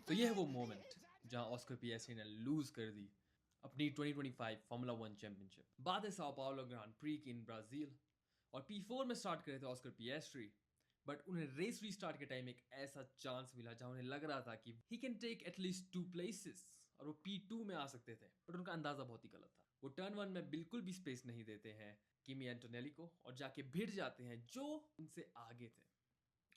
तो ये है वो मोमेंट जहां ऑस्कर पिएस्ट्री ने लूज कर दी अपनी 2025 फार्मूला 1 चैंपियनशिप। बात है साओ पाउलो ग्रांड प्री की इन ब्राजील, और P4 में स्टार्ट करे थे ऑस्कर पिएस्ट्री, बट उन्हें रेस रीस्टार्ट के टाइम एक ऐसा चांस मिला जहां उन्हें लग रहा था कि he can take at least 2 places और वो P2 में आ सकते थे, बट उनका अंदाजा बहुत ही गलत था। वो टर्न 1 में बिल्कुल भी स्पेस नहीं देते हैं किमी एंटोनेली को और जाके भिड़ जाते हैं जो उनसे आगे थे,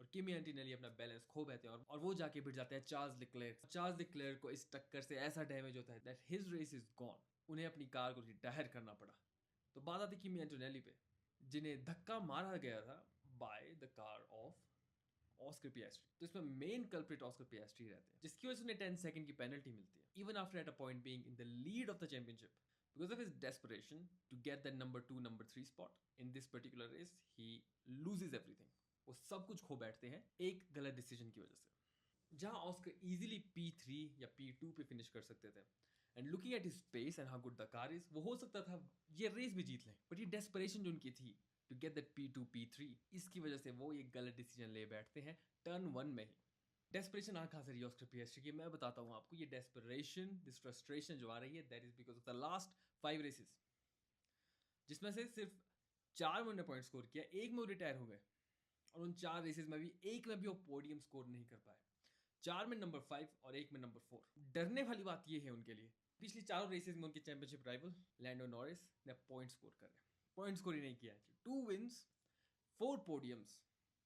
और किमी एंटोनेली अपना बैलेंस खो बैठते हैं और वो जाके भिड़ जाते हैं चार्ल्स लेक्लेयर। चार्ल्स लेक्लेयर को इस टक्कर से ऐसा डैमेज होता है that his race is gone. उन्हें अपनी कार को रिटायर करना पड़ा। तो बात आती किमी एंटोनेली पे, जिन्हें धक्का मारा गया था by the car of Oscar Piastri. तो इसमें मेन कल्प्रिट ऑस्कर पिएस्ट्री रहते हैं, जिसकी वजह से उन्हें 10 सेकंड की पेनल्टी मिलती है even after at a point being in the lead of the championship because of his desperation to get the number 2 number 3 spot in this particular race. He loses everything. वो सब कुछ खो बैठते हैं एक गलत डिसीजन की वजह से। जहां ऑस्कर इजीली P3 या P2 पे फिनिश कर सकते थे, and looking at his pace and how good the car is, वो हो सकता था ये रेस भी जीत लें, बट ये डेस्परेशन जो उनकी थी to get that P2 P3, इसकी वजह से वो ये गलत डिसीजन ले बैठते हैं टर्न 1 में ही। डेस्परेशन कहाँ से रही है ऑस्कर पिएस्ट्री की, मैं बताता हूँ आपको। ये डेस्परेशन, दिस फ्रस्ट्रेशन जो आ रही है, that is because of the last 5 races, जिसमें से सिर्फ 4 में उन्होंने पॉइंट स्कोर किया, एक में वो रिटायर हो गए, और उन 4 रेसेस में भी एक में भी वो पोडियम स्कोर नहीं कर पाए। 4 में नंबर 5 और एक में नंबर 4। डरने वाली बात ये है उनके लिए, पिछली चारों रेसेस में उनके चैंपियनशिप राइवल लैंडो नॉरिस ने पॉइंट स्कोर करे, पॉइंट स्कोर ही नहीं किया है। 2 विन्स, 4 पोडियम्स,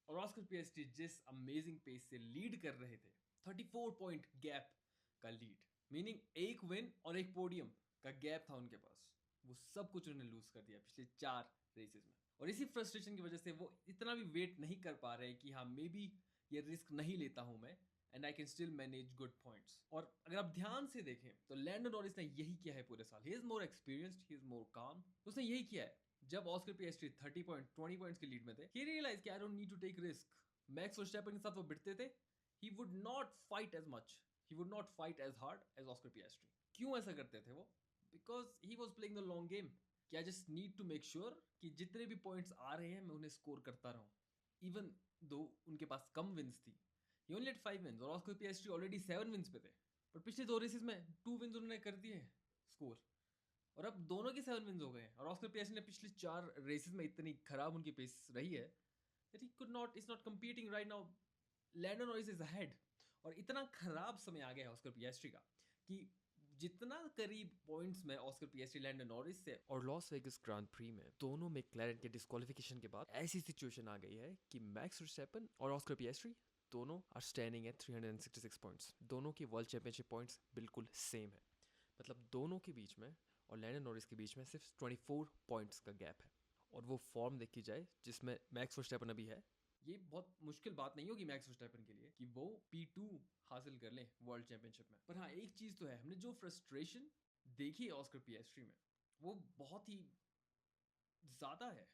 और ऑस्कर पिएस्ट्री जिस अमेजिंग पेस से लीड कर रहे थे, 34 पॉइंट गैप का लीड, मीनिंग एक विन और एक पोडियम का गैप था उनके पास, वो सब कुछ उन्होंने लूज कर दिया पिछले 4 रेसेस में। और इसी फ्रस्ट्रेशन की वजह से वो इतना भी वेट नहीं कर पा रहे कि हाँ मे बी ये रिस्क नहीं लेता हूँ मैं, and I can still manage good points. और अगर आप ध्यान से देखें तो लैंडो नॉरिस ने यही किया है पूरे साल। He is more experienced, he is more calm. उसने यही किया है। जब ऑस्कर पिएस्ट्री 30 पॉइंट 20 पॉइंट्स की लीड में थे, ही रियलाइज कि I don't need to take risk. Max Verstappen के साथ वो भिड़ते थे, he would not fight as much, he would not fight as hard as Oscar Piastri. क्यों ऐसा करते थे वो? Because he was playing the long game कि I just need to make sure कि जितने भी पॉइंट्स आ रहे हैं मैं उन्हें स्कोर करता रहूं, इवन दो उनके पास कम विंस थी। ही ओनली हैड 5 विंस और ऑस्कर पिएस्ट्री ऑलरेडी 7 विंस पे थे, पर पिछले 2 रेसेस में 2 विंस उन्होंने कर दिए स्कोर, और अब दोनों के 7 विंस हो गए हैं। और ऑस्कर पिएस्ट्री ने पिछले 4 रेसेस में इतनी खराब उनकी पेस रही है that he could not is not competing right now. Lando Norris is ahead, और इतना खराब समय आ गया है ऑस्कर पिएस्ट्री का कि जितना करीब पॉइंट्स में ऑस्कर पिएस्ट्री लैंडो नॉरिस से और लॉस वेगास ग्रांड प्री में दोनों मैकलैरेन के डिस्क्वालिफिकेशन के बाद ऐसी सिचुएशन आ गई है कि मैक्स वर्स्टैपन और ऑस्कर पिएस्ट्री दोनों आर स्टैंडिंग एट 366 पॉइंट्स। दोनों की वर्ल्ड चैंपियनशिप पॉइंट्स बिल्कुल सेम है, मतलब दोनों के बीच में और लैंडो नॉरिस के बीच में सिर्फ 24 पॉइंट्स का गैप है। और वो फॉर्म देखी जाए जिसमें मैक्स वर्स्टैपन अभी है, ये बहुत मुश्किल बात नहीं होगी मैक्स वर्स्टैपन के लिए कि वो P2 हासिल कर लें वर्ल्ड चैंपियनशिप में। पर हाँ, एक चीज़ तो है, हमने जो फ्रस्ट्रेशन देखी है ऑस्कर पिएस्ट्री में वो बहुत ही ज़्यादा है।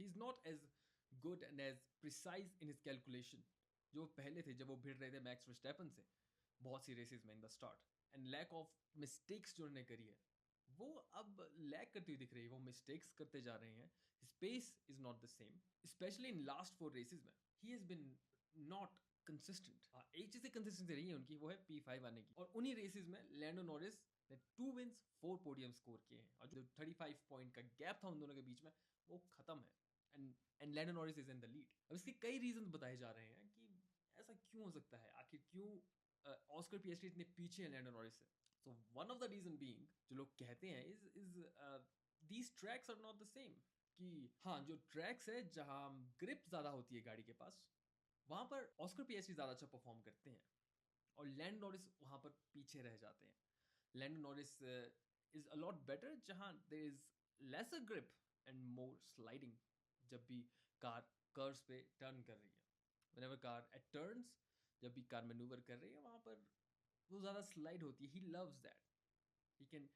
He is not as good and as precise in his calculation जो पहले थे जब वो भिड़ रहे थे मैक्स वर्स्टैपन से बहुत सी रेसेस में in the start, and lack of mistakes जो उन्होंने करी है वो अब लैक करती हुई दिख रही है। वो मिस्टेक्स करते जा रहे हैं, space is not the same, specially in last 4 races में he has been not consistent. एक चीज़ से कंसिस्टेंसी रही है उनकी, वो है P5 आने की, और उन्हीं रेसेस में लैंडो नॉरिस ने 2 विंस 4 पोडियम स्कोर किए हैं, और जो 35 पॉइंट का गैप था उन दोनों के बीच में वो खत्म है, and Lando Norris is in the lead. अब इसके कई रीजन बताए जा रहे हैं कि ऐसा क्यों हो सकता है, आखिर क्यों ऑस्कर पिएस्ट्री इतने पीछे हैं लैंडो नॉरिस से। So one of the reason being जो लोग कहते हैं is these tracks are not the same. कि हाँ, जो ट्रैक्स है जहाँ ग्रिप ज़्यादा होती है गाड़ी के पास, वहाँ पर ऑस्कर पिएस्ट्री ज़्यादा अच्छा परफॉर्म करते हैं, और लैंडो नॉरिस वहाँ पर पीछे रह जाते हैं। Lando Norris is a lot better जहाँ there is lesser grip and more sliding. जब भी कार कर्व्स पे टर्न कर रही है, व्हेनेवर कार एट टर्न्स, जब भी कार मैन्यूवर कर रही है वहाँ पर वो ज़्यादा स्लाइड होती है। He loves that, he can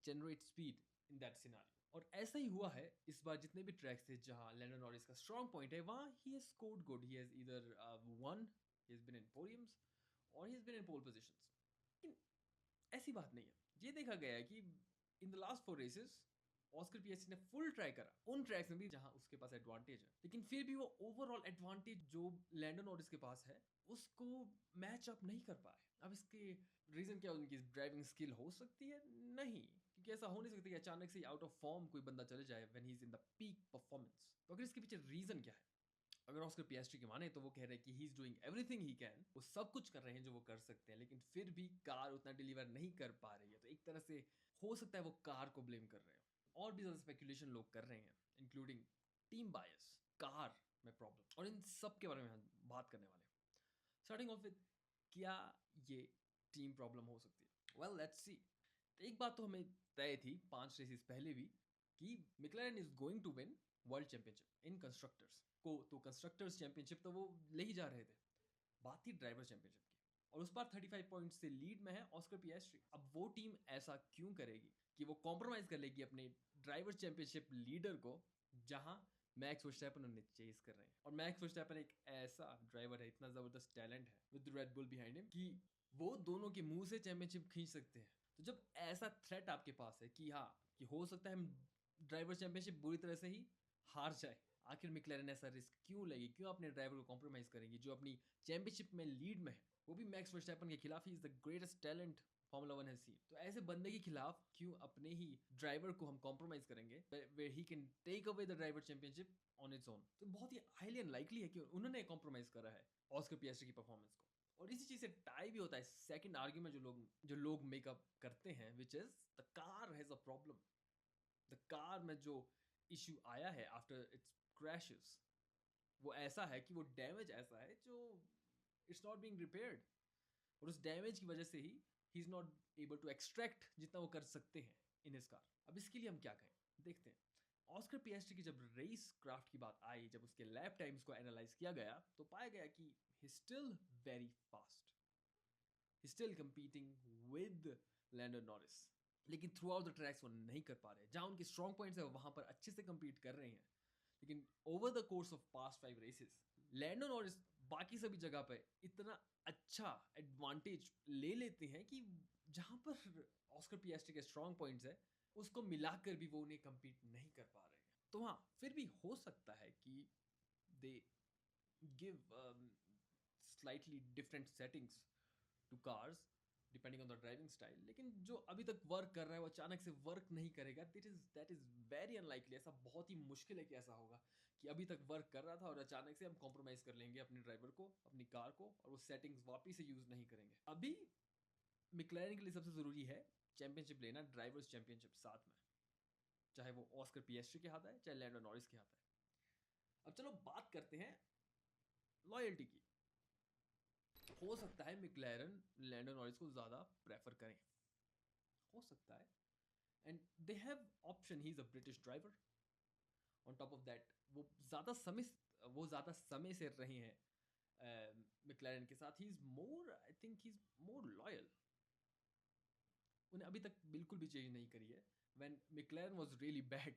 generate speed in that scenario. और ऐसा ही हुआ है इस बार जितने भी ट्रैक्स थे जहाँ लैंडो नॉरिस का स्ट्रॉन्ग पॉइंट है, वहाँ he has scored good. He has either won, he has been in podiums, और he has been in pole positions. लेकिन ऐसी बात नहीं है, ये देखा गया है कि in the last 4 races Oscar Piastri ने फुल ट्राई करा उन ट्रैक्स में भी जहां उसके पास एडवांटेज है, लेकिन फिर भी वो ओवरऑल एडवांटेज जो लैंडो नॉरिस के पास है उसको मैच अप नहीं कर पाए। अब इसके रीज़न क्या, उनकी ड्राइविंग स्किल हो सकती है? नहीं, क्योंकि ऐसा हो नहीं सकता कि अचानक से आउट ऑफ फॉर्म कोई बंदा चले जाए when he is in the peak performance. तो अगर इसके पीछे रीज़न क्या है? अगर ऑस्कर पियास्ट्री की माने तो वो कह रहे हैं कि he is doing everything he can, वो सब कुछ कर रहे हैं जो वो कर सकते हैं, लेकिन फिर भी कार उतना डिलीवर नहीं कर पा रही है। तो एक तरह से हो सकता है वो कार को ब्लेम कर रहे हो। और भी ज़्यादा स्पेकुलेशन लोग कर रहे हैं, इंक्लूडिंग टीम बायस, कार में प्रॉब्लम, और इन सब के बारे में हम बात करने वाले हैं। स्टार्टिंग ऑफ विद, क्या ये टीम प्रॉब्लम हो सकती है? Well let's see. एक बात तो हमें तय थी 5 रेसेस पहले भी, कि McLaren is going to win world championship in constructors को। तो कंस्ट्रक्टर्स चैंपियनशिप तो वो ले ही जा रहे थे, बात थी ड्राइवर चैंपियनशिप की, और उस बार 35 पॉइंट्स से लीड में है ऑस्कर पियास्ट्री। अब वो टीम ऐसा क्यों करेगी कि वो कॉम्प्रोमाइज कर लेगी अपने ड्राइवर चैंपियनशिप लीडर को, जहां मैक्स वर्स्टैपन उन्हें चेस कर रहे हैं। और मैक्स वर्स्टैपन एक ऐसा ड्राइवर है, इतना जबरदस्त टैलेंट है with red bull behind him, कि वो दोनों के मुंह से चैंपियनशिप खींच सकते हैं। तो जब ऐसा थ्रेट आपके पास है कि हाँ, कि हो सकता है हम ड्राइवर चैंपियनशिप बुरी तरह से ही हार जाए, आखिर मैक्लारेन ऐसा रिस्क क्यों लेगी, क्यों अपने ड्राइवर को कॉम्प्रोमाइज करेंगी जो अपनी चैंपियनशिप में लीड में है, वो भी मैक्स वर्स्टैपन के खिलाफ। He is the greatest talent formula 1 has seen. तो ऐसे बंदे के खिलाफ क्यों अपने ही ड्राइवर को हम कॉम्प्रोमाइज करेंगे, where he can take away the driver championship on its own. तो बहुत ही हाईली अनलाइकली है कि उन्होंने कॉम्प्रोमाइज करा है ऑस्कर पियास्ट्री की परफॉर्मेंस को। और इसी चीज से टाई भी होता है सेकंड आर्ग्यूमेंट जो लोग मेकअप करते हैं, which is the car has a problem. The car में जो इश्यू आया है आफ्टर इट्स क्रैशेस, वो ऐसा है कि वो डैमेज ऐसा है जो इट्स नॉट बीइंग रिपेयर्ड, और उस डैमेज की वजह से he is not able to extract जितना वो कर सकते हैं इन हिज कार। अब इसके लिए हम क्या कहें, देखते हैं। ऑस्कर पियास्ट्री की जब रेस क्राफ्ट की बात आई, जब उसके लैप टाइम्स को एनालाइज किया गया, तो पाया गया कि he still very fast, he still competing with Lando Norris. लेकिन थ्रू आउट द ट्रैक्स वो नहीं कर पा रहे। जहाँ उनकी स्ट्रॉन्ग पॉइंट्स है वहाँ पर अच्छे से compete कर रहे हैं, लेकिन over the course of past 5 races Lando Norris बाकी सभी जगह पे इतना अच्छा एडवांटेज ले लेते हैं कि जहाँ पर ऑस्कर पियास्ट्री के स्ट्रॉन्ग पॉइंट्स है, उसको मिलाकर भी वो उन्हें compete नहीं कर पा रहे हैं। तो हाँ, फिर भी हो सकता है कि दे give slightly different settings to cars depending on the driving style, लेकिन जो अभी तक वर्क कर रहा है वो अचानक से वर्क नहीं करेगा। That is very unlikely. ऐसा बहुत ही मुश्किल है कि ऐसा होगा कि अभी तक वर्क कर रहा था और अचानक से हम कॉम्प्रोमाइज कर लेंगे अपने ड्राइवर को, अपनी कार को, और वो सेटिंग्स वापिस से यूज नहीं करेंगे। अभी मैक्लारेन के लिए सबसे जरूरी है चैंपियनशिप लेना, ड्राइवर्स चैंपियनशिप साथ में, चाहे वो ऑस्कर पियास्ट्री के हाथ है चाहे लैंडो नॉरिस के हाथ है। अब चलो बात करते हैं लॉयल्टी की। हो सकता है मैक्लारेन लैंडो नॉरिस को ज़्यादा प्रेफर करें, हो सकता है, and they have option. He is a British driver, on top of that वो ज़्यादा समय से रहे हैं मैक्लारेन के साथ। He is more, I think he is more loyal. उन्हें अभी तक बिल्कुल भी चेंज नहीं करी है। When McLaren was really bad,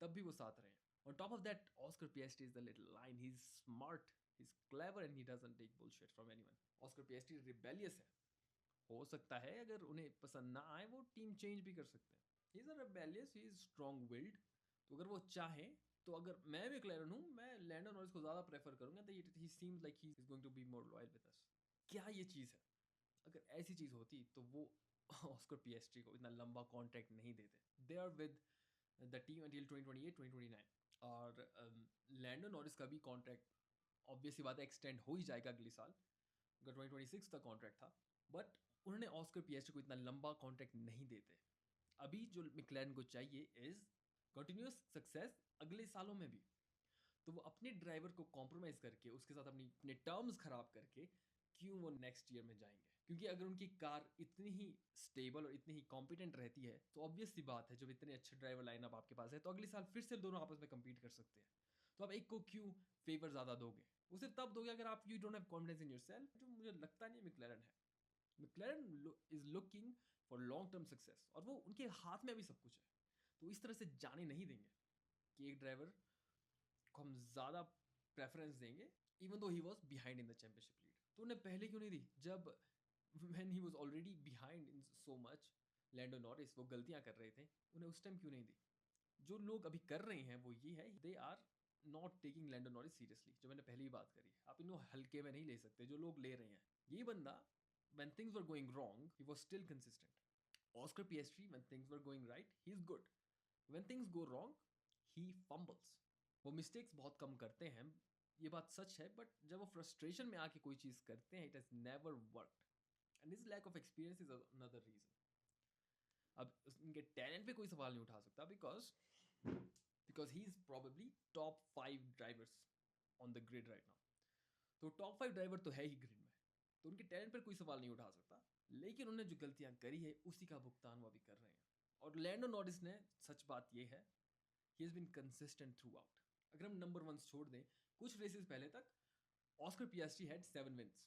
तब भी वो साथ रहे। On top of that Oscar Piastri is the little line, he is smart, he is clever and he doesn't take bullshit from anyone. Oscar Piastri rebellious है, हो सकता है अगर उन्हें पसंद ना आए वो टीम चेंज भी कर सकते हैं। He is a rebellious, he is strong willed. तो अगर वो चाहे, तो अगर मैं मैक्लारेन हूँ, मैं लैंडो नॉरिस को ज़्यादा प्रेफर करूंगा। That he seems like he is going to be more loyal with us. क्या ये चीज़ है? अगर ऐसी चीज़ होती तो वो ऑस्कर पियास्ट्री को इतना लंबा कॉन्ट्रैक्ट नहीं देते। They are with the team until 2028-2029, और लैंडो नॉरिस का भी कॉन्ट्रैक्ट ऑब्वियसली बात है एक्सटेंड हो ही जाएगा अगले साल, अगर 2026 का कॉन्ट्रैक्ट था। बट उन्होंने ऑस्कर पियास्ट्री को इतना लंबा कॉन्ट्रैक्ट नहीं देते। अभी जो मैक्लारेन को चाहिए इज कंटिन्यूस सक्सेस अगले सालों में भी। तो वो अपने ड्राइवर को कॉम्प्रोमाइज़ करके, उसके साथ अपने टर्म्स खराब करके क्यों वो नेक्स्ट ईयर में जाएंगे? क्योंकि अगर उनकी कार इतनी ही स्टेबल और इतनी ही कॉम्पिटेंट रहती है, तो ऑब्वियस सी बात है, जब इतने अच्छे ड्राइवर लाइनअप आपके पास है, तो अगले साल फिर से दोनों आपस में कम्पीट कर सकते हैं। तो आप एक को क्यों फेवर ज़्यादा दोगे? वो सिर्फ तब दोगे अगर आप you don't have confidence in yourself, जो मुझे लगता नहीं मैक्लारेन है। McLaren is looking for long term success, और वो उनके हाथ में अभी सब कुछ है। तो इस तरह से जाने नहीं देंगे कि एक ड्राइवर को हम ज़्यादा प्रेफरेंस देंगे even though he was behind in the championship lead. तो उन्हें पहले क्यों नहीं दी, जब when he was already behind in so much? Lando Norris वो गलतियां कर रहे थे, उन्हें उस टाइम क्यों नहीं दी? जो लोग अभी कर रहे हैं वो ये है, they are not taking Lando Norris seriously, जो मैंने पहले ही बात करी, आप इनको हल्के में नहीं ले सकते जो लोग ले रहे हैं। ये बंदा when things were going wrong he was still consistent. Oscar Piastri when things were going right he is good, when things go wrong he fumbles. वो मिस्टेक्स बहुत कम करते हैं, ये बात सच है, बट जब वो फ्रस्ट्रेशन में आके कोई चीज़ करते हैं it has never worked and his lack of experience is another reason. अब उनके टैलेंट पे कोई सवाल नहीं उठा सकता because he is probably top 5 drivers on the grid right now. तो टॉप 5 ड्राइवर तो है ही ग्रिड में, तो उनके टैलेंट पर कोई सवाल नहीं उठा सकता, लेकिन उन्होंने जो गलतियां करी है उसी का भुगतान वो अभी कर रहे हैं. और लैंडो नॉरिस ने, सच बात ये है, he has been consistent throughout. अगर हम नंबर 1 छोड़ दें, कुछ रेसेस पहले तक ऑस्कर पियास्ट्री हैड 7 विंस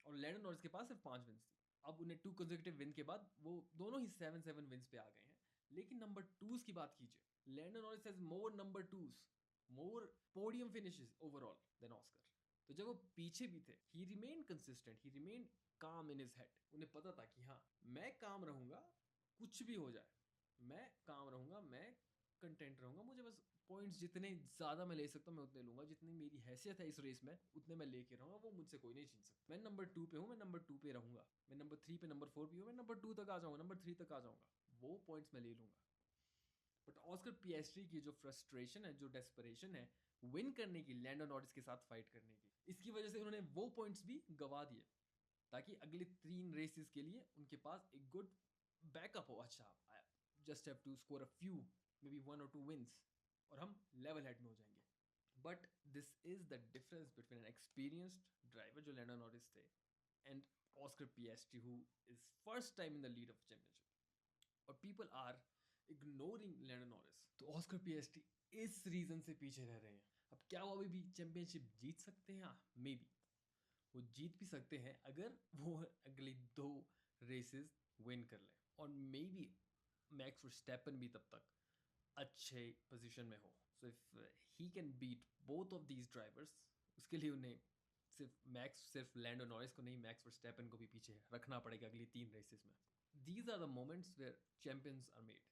और लैंडो नॉरिस के पास सिर्फ 5 विंस थी. अब उन्हें 2 कंसेक्यूटिव विन के बाद वो दोनों ही 7 विंस पे आ गए हैं. लेकिन नंबर 2s की बात कीजिए, Lando Norris has more number 2s, more podium finishes overall than Oscar. तो जब वो पीछे भी थे he remain consistent, he remain calm in his head. उन्हें पता था कि हाँ मैं काम रहूंगा, कुछ भी हो जाए मैं काम रहूंगा, मैं कंटेंट रहूंगा, मुझे बस पॉइंट्स जितने ज़्यादा मैं ले सकता हूँ मैं उतने लूंगा, जितनी मेरी हैसियत है इस रेस में उतने मैं लेके रहूंगा, वो मुझसे कोई नहीं छीन सकता. मैं नंबर 2 पे हूँ, मैं नंबर 2 पे रहूंगा, मैं नंबर 3 पे नंबर 4 पे हूँ, मैं नंबर 2 तक आ जाऊंगा, नंबर 3 तक आ जाऊंगा, वो पॉइंट्स मैं ले लूंगा. बट ऑस्कर पियास्ट्री की जो फ्रस्ट्रेशन है, जो डेस्परेशन है विन करने की, लैंडो नॉरिस के साथ फाइट करने की, इसकी वजह से उन्होंने वो पॉइंट्स भी गवा दिए ताकि अगले 3 रेसेस के लिए उनके पास एक गुड बैकअप हो. अच्छा just have to score a few, maybe 1 or 2 wins और हम लेवल हेड में हो जाएंगे. But this is the difference between an experienced driver जो लैंडो नॉरिस थे and Oscar Piastri who is first time in the lead of championship. और people are ignoring Lando Norris. तो Oscar Piastri इस reason से पीछे रह रहे हैं. अब क्या वो अभी भी चैंपियनशिप जीत सकते हैं? हाँ, मे बी वो जीत भी सकते हैं अगर वो अगली 2 रेसेस विन कर लें, और मे बी मैक्स वर्स्टेपन भी तब तक अच्छे पोजीशन में हो. So if he can beat both of these drivers, उसके लिए उन्हें सिर्फ लैंडो नॉरिस को नहीं, मैक्स वर्स्टेपन को भी पीछे रखना पड़ेगा अगली 3 रेसेस में. These are the moments where champions are made.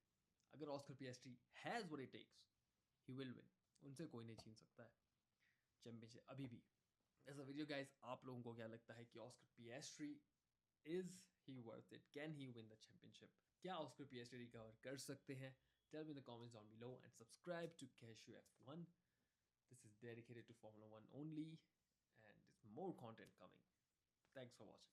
अगर Oscar Piastri has what it takes, he will win. उनसे कोई नहीं छीन सकता है चैंपियनशिप अभी भी. As a video guys, आप लोगों को क्या लगता है कि Oscar पियास्ट्री is he worth it? Can he win the championship? क्या ऑस्कर पियास्ट्री रिकवर कर सकते हैं? Tell me in the comments down below and subscribe to Cashew F1. This is dedicated to Formula 1 only and there's more content coming. Thanks for watching.